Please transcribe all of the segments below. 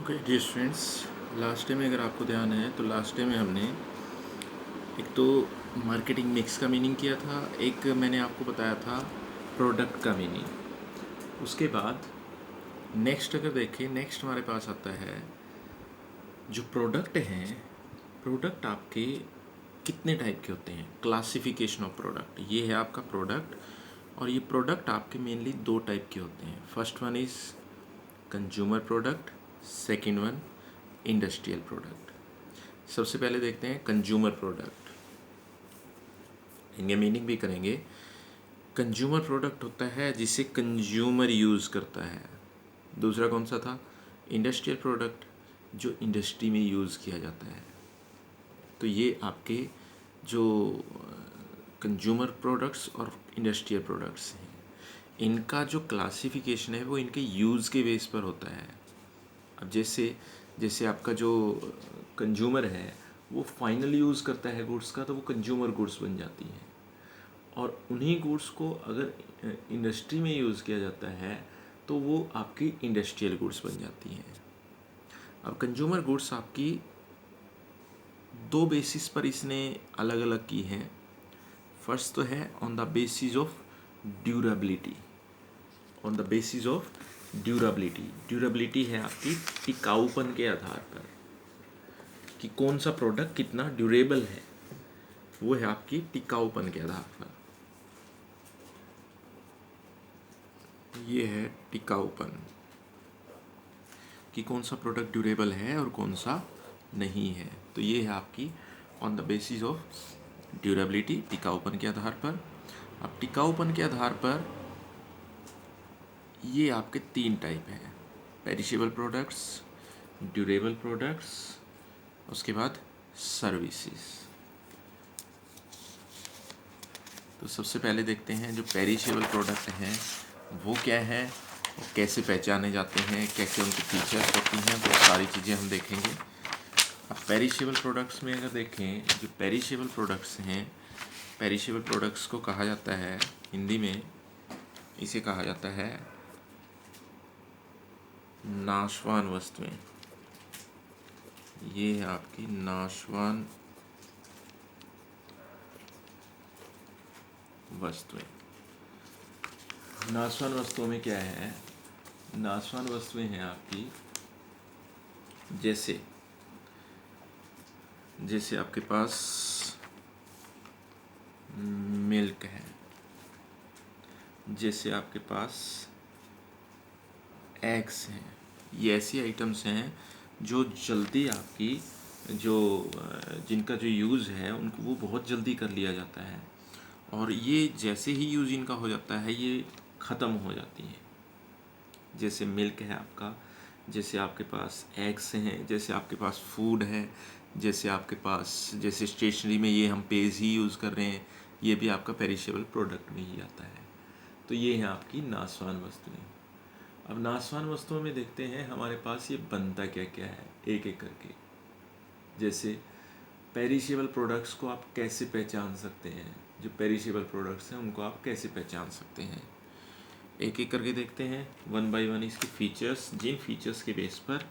Okay dear students, last day में अगर आपको ध्यान है तो लास्ट डे में हमने एक तो मार्केटिंग मिक्स का मीनिंग किया था, एक मैंने आपको बताया था प्रोडक्ट का मीनिंग। उसके बाद नेक्स्ट अगर देखें, नेक्स्ट हमारे पास आता है जो प्रोडक्ट हैं। प्रोडक्ट आपके कितने टाइप के होते हैं, क्लासिफिकेशन ऑफ प्रोडक्ट। ये है आपका प्रोडक्ट, और ये प्रोडक्ट आपके मेनली दो टाइप के होते हैं। First one is consumer product, second one industrial product. सबसे पहले देखते हैं कंज्यूमर प्रोडक्ट, इनके मीनिंग भी करेंगे। कंज्यूमर प्रोडक्ट होता है जिसे कंज्यूमर यूज़ करता है। दूसरा कौन सा था? इंडस्ट्रियल प्रोडक्ट, जो इंडस्ट्री में यूज़ किया जाता है। तो ये आपके जो कंज्यूमर प्रोडक्ट्स और इंडस्ट्रियल प्रोडक्ट्स हैं, इनका जो क्लासिफिकेशन है वो इनके यूज़ के बेस पर होता है। अब जैसे जैसे आपका जो कंज्यूमर है वो फाइनल यूज़ करता है गुड्स का, तो वो कंज्यूमर गुड्स बन जाती हैं। और उन्हीं गुड्स को अगर इंडस्ट्री में यूज़ किया जाता है तो वो आपकी इंडस्ट्रियल गुड्स बन जाती हैं। अब कंज्यूमर गुड्स आपकी दो बेसिस पर इसने अलग अलग की हैं। फर्स्ट तो है on the basis of durability. On the basis of durability, durability है आपकी टिकाऊपन के आधार पर कि कौन सा प्रोडक्ट कितना ड्यूरेबल है, वो है आपकी टिकाऊपन के आधार पर। ये है टिकाऊपन कि कौन सा प्रोडक्ट ड्यूरेबल है और कौन सा नहीं है। तो ये है आपकी on the basis of durability, टिकाऊपन के आधार पर। अब टिकाऊपन के आधार पर ये आपके तीन टाइप हैं: पेरिशेबल प्रोडक्ट्स, ड्यूरेबल प्रोडक्ट्स, उसके बाद सर्विसेज। तो सबसे पहले देखते हैं जो पेरिशेबल प्रोडक्ट हैं वो क्या है, वो कैसे पहचाने जाते हैं, क्या क्या उनकी फीचर्स होती हैं, वो सारी चीज़ें हम देखेंगे। अब पेरिशेबल प्रोडक्ट्स में अगर देखें, जो पेरिशेबल प्रोडक्ट्स हैं, पेरिशेबल प्रोडक्ट्स को कहा जाता है हिंदी में, इसे कहा जाता है नाशवान वस्तुएं। ये है आपकी नाशवान वस्तुएं। नाशवान वस्तुओं में क्या है? नाशवान वस्तुएं हैं आपकी जैसे जैसे आपके पास मिल्क है, जैसे आपके पास एग्स हैं। ये ऐसी आइटम्स हैं जो जल्दी आपकी जो जिनका जो यूज़ है उनको वो बहुत जल्दी कर लिया जाता है, और ये जैसे ही यूज़ इनका हो जाता है ये ख़त्म हो जाती हैं। जैसे मिल्क है आपका, जैसे आपके पास एग्स हैं, जैसे आपके पास फूड है, जैसे आपके पास जैसे स्टेशनरी में ये हम पेज ही यूज़ कर रहे हैं, ये भी आपका पेरिशेबल प्रोडक्ट में ही आता है। तो ये है आपकी नाशवान वस्तुएं। अब नाशवान वस्तुओं में देखते हैं हमारे पास ये बनता क्या क्या है एक एक करके। जैसे पेरिशेबल प्रोडक्ट्स को आप कैसे पहचान सकते हैं, जो पेरिशेबल प्रोडक्ट्स हैं उनको आप कैसे पहचान सकते हैं, एक एक करके देखते हैं वन बाय वन इसके फीचर्स, जिन फीचर्स के बेस पर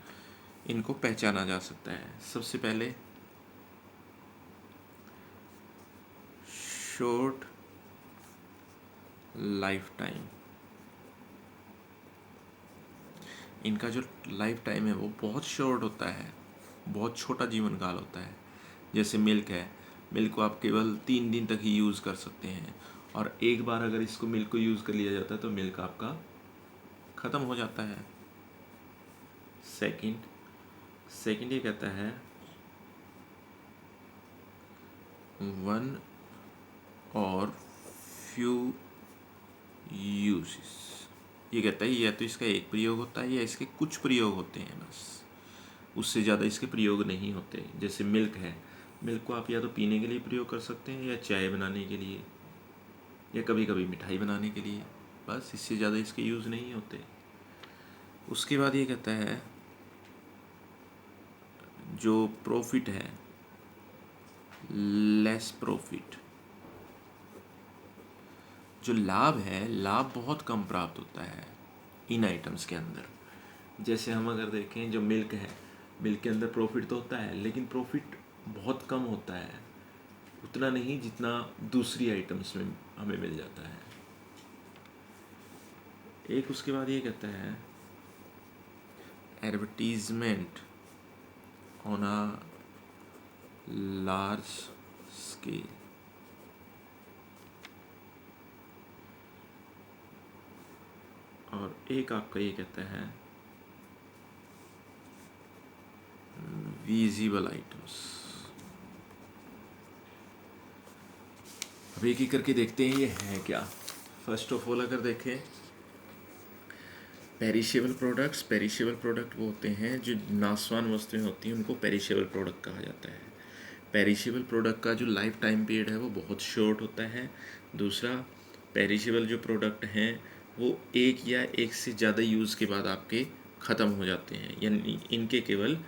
इनको पहचाना जा सकता है। सबसे पहले शॉर्ट लाइफ टाइम। इनका जो लाइफ टाइम है वो बहुत शॉर्ट होता है, बहुत छोटा जीवन काल होता है। जैसे मिल्क है, मिल्क को आप केवल 3 दिन तक ही यूज़ कर सकते हैं, और एक बार अगर इसको मिल्क को यूज़ कर लिया जाता है तो मिल्क आपका ख़त्म हो जाता है। सेकंड ये कहता है वन और फ्यू यूजेस। ये कहता है या तो इसका एक प्रयोग होता है या इसके कुछ प्रयोग होते हैं, बस उससे ज़्यादा इसके प्रयोग नहीं होते। जैसे मिल्क है, मिल्क को आप या तो पीने के लिए प्रयोग कर सकते हैं या चाय बनाने के लिए या कभी कभी मिठाई बनाने के लिए, बस इससे ज़्यादा इसके यूज़ नहीं होते। उसके बाद ये कहता है जो प्रॉफिट है, लेस प्रॉफिट। जो लाभ है, लाभ बहुत कम प्राप्त होता है इन आइटम्स के अंदर। जैसे हम अगर देखें जो मिल्क है, मिल्क के अंदर प्रॉफिट तो होता है, लेकिन प्रॉफिट बहुत कम होता है, उतना नहीं जितना दूसरी आइटम्स में हमें मिल जाता है। एक उसके बाद ये कहता है advertisement on a large scale. और एक आपका ये कहता है विजिबल आइटम्स। अब एक एक करके देखते हैं ये है क्या। फर्स्ट ऑफ ऑल अगर देखें पेरिशेबल प्रोडक्ट्स, पेरिशेबल प्रोडक्ट वो होते हैं जो नाशवान वस्तुएं होती हैं, उनको पेरिशेबल प्रोडक्ट कहा जाता है। पेरिशेबल प्रोडक्ट का जो लाइफ टाइम पीरियड है वो बहुत शॉर्ट होता है। दूसरा, पेरिशेबल जो प्रोडक्ट हैं वो एक या एक से ज़्यादा यूज़ के बाद आपके ख़त्म हो जाते हैं, यानी इनके केवल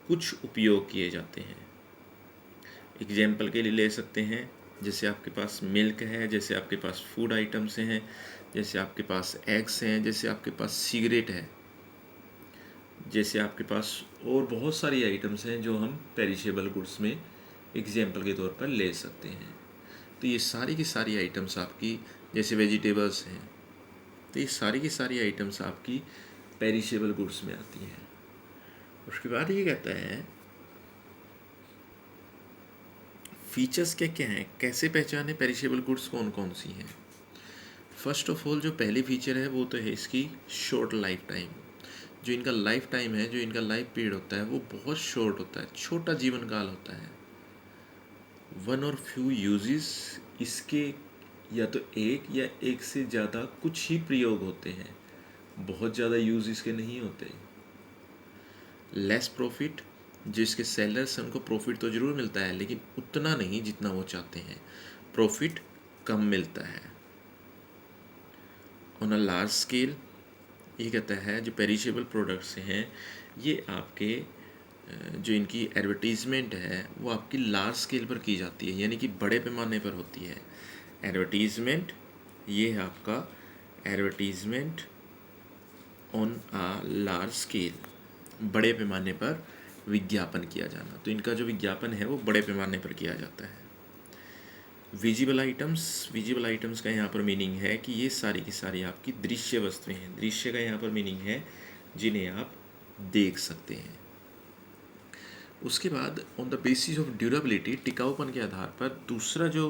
कुछ उपयोग किए जाते हैं। एग्जाम्पल के लिए ले सकते हैं, जैसे आपके पास मिल्क है, जैसे आपके पास फूड आइटम्स हैं, जैसे आपके पास एग्स हैं, जैसे आपके पास सिगरेट है, जैसे आपके पास और बहुत सारी आइटम्स हैं जो हम पेरिशेबल गुड्स में एग्जाम्पल के तौर पर ले सकते हैं। तो ये सारी की सारी आइटम्स आपकी, जैसे वेजिटेबल्स हैं, तो ये सारी की सारी आइटम्स आपकी पेरिशेबल गुड्स में आती हैं। उसके बाद ये कहता है फीचर्स क्या क्या हैं, कैसे पहचाने पेरिशेबल गुड्स कौन कौन सी हैं। फर्स्ट ऑफ ऑल जो पहली फीचर है वो तो है इसकी शॉर्ट लाइफ टाइम। जो इनका लाइफ टाइम है, जो इनका लाइफ पीरियड होता है वो बहुत शॉर्ट होता है, छोटा जीवन काल होता है। वन और फ्यू यूजेस, इसके या तो एक या एक से ज़्यादा कुछ ही प्रयोग होते हैं, बहुत ज़्यादा यूज इसके नहीं होते। लेस प्रॉफिट, जिसके सेलर्स हैं उनको प्रॉफिट तो ज़रूर मिलता है लेकिन उतना नहीं जितना वो चाहते हैं, प्रॉफिट कम मिलता है। ऑन अ लार्ज स्केल, ये कहता है जो पेरिशेबल प्रोडक्ट्स हैं ये आपके जो इनकी एडवर्टीज़मेंट है वो आपकी लार्ज स्केल पर की जाती है, यानी कि बड़े पैमाने पर होती है। एडवर्टीज़मेंट, ये है आपका advertisement on a large scale, बड़े पैमाने पर विज्ञापन किया जाना। तो इनका जो विज्ञापन है वो बड़े पैमाने पर किया जाता है। विजिबल आइटम्स, विजिबल आइटम्स का यहाँ पर मीनिंग है कि ये सारी की सारी आपकी दृश्य वस्तुएं हैं। दृश्य का यहाँ पर मीनिंग है जिन्हें आप देख सकते हैं। उसके बाद on the basis of durability, टिकाऊपन के आधार पर दूसरा जो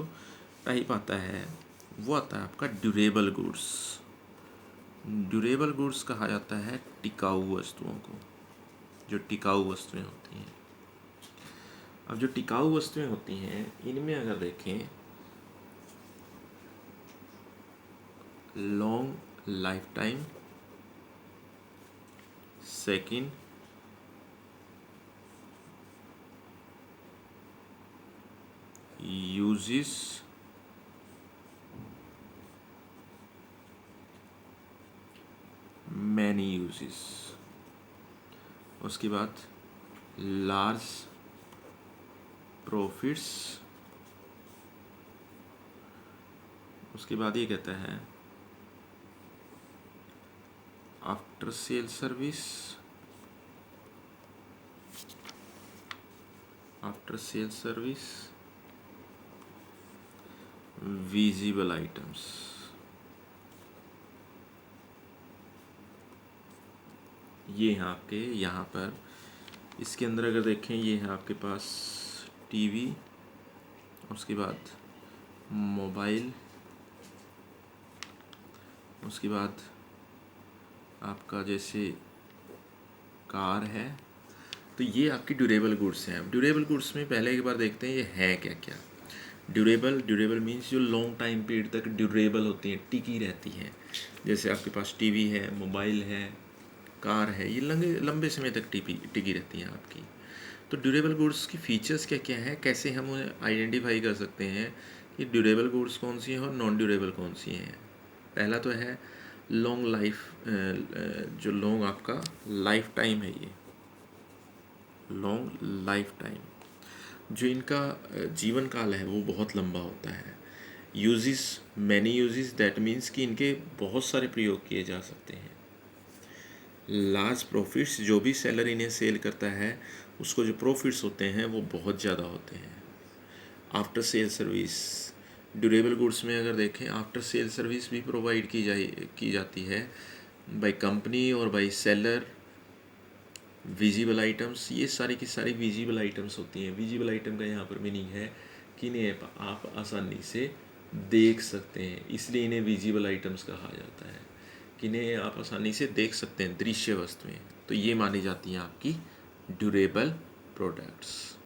टाइप आता है वो आता है आपका ड्यूरेबल गुड्स। ड्यूरेबल गुड्स कहा जाता है टिकाऊ वस्तुओं को, जो टिकाऊ वस्तुएं होती हैं। अब जो टिकाऊ वस्तुएं होती हैं इनमें अगर देखें long life time, second uses, many uses, उसके बाद लार्ज प्रॉफिट्स, उसके बाद ये कहता है after sale service, after sale service, visible items. ये हैं आपके यहाँ पर, इसके अंदर अगर देखें ये है आपके पास टीवी, उसके बाद मोबाइल, उसके बाद आपका जैसे कार है। तो ये आपकी ड्यूरेबल गुड्स हैं। अब ड्यूरेबल गुड्स में पहले एक बार देखते हैं ये है क्या क्या। ड्यूरेबल, ड्यूरेबल मीन्स जो लॉन्ग टाइम पीरियड तक ड्यूरेबल होती हैं, टिकी रहती हैं। जैसे आपके पास टीवी है, मोबाइल है, कार है, ये लंबे समय तक टिकी रहती हैं आपकी। तो ड्यूरेबल गुड्स की फीचर्स क्या क्या है, कैसे हम उन्हें आइडेंटिफाई कर सकते हैं कि ड्यूरेबल गुड्स कौन सी हैं और नॉन ड्यूरेबल कौन सी हैं। पहला तो है लॉन्ग लाइफ, जो लॉन्ग आपका लाइफ टाइम है, ये लॉन्ग लाइफ टाइम, जो इनका जीवन काल है वो बहुत लंबा होता है। Uses, many uses, that means कि इनके बहुत सारे प्रयोग किए जा सकते हैं। लार्ज प्रॉफिट्स, जो भी सेलर इन्हें सेल करता है उसको जो प्रॉफिट्स होते हैं वो बहुत ज़्यादा होते हैं। After sale service, durable goods में अगर देखें आफ्टर सेल सर्विस भी प्रोवाइड की जाती है बाय कंपनी और बाय सेलर। विजिबल आइटम्स, ये सारी की सारी विजिबल आइटम्स होती हैं। विजिबल आइटम का यहाँ पर मीनिंग है कि इन्हें आप आसानी से देख सकते हैं, इसलिए इन्हें विजिबल आइटम्स कहा जाता है कि इन्हें आप आसानी से देख सकते हैं, दृश्य वस्तुएं। तो ये मानी जाती हैं आपकी ड्यूरेबल प्रोडक्ट्स।